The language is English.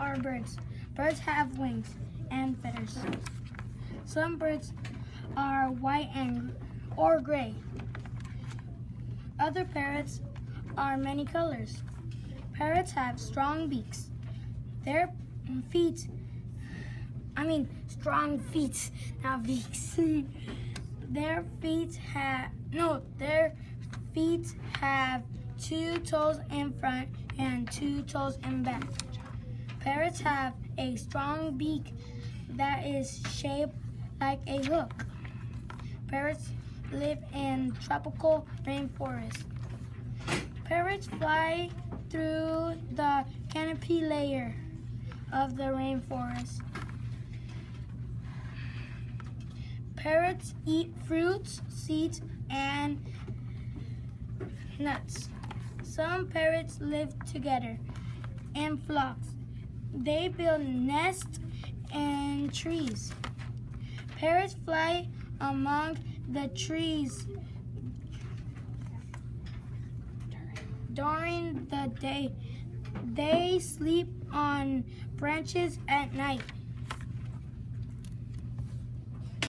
are birds. Birds have wings and feathers. Some birds are white or gray. Other parrots are many colors. Parrots have strong beaks. Their feet, strong feet, not beaks. Their feet have 2 toes in front and 2 toes in back. Parrots have a strong beak that is shaped like a hook. Parrots live in tropical rainforests. Parrots fly through the canopy layer of the rainforest. Parrots eat fruits, seeds, and nuts. Some parrots live together in flocks. They build nests in trees. Parrots fly among the trees during the day. They sleep on branches at night.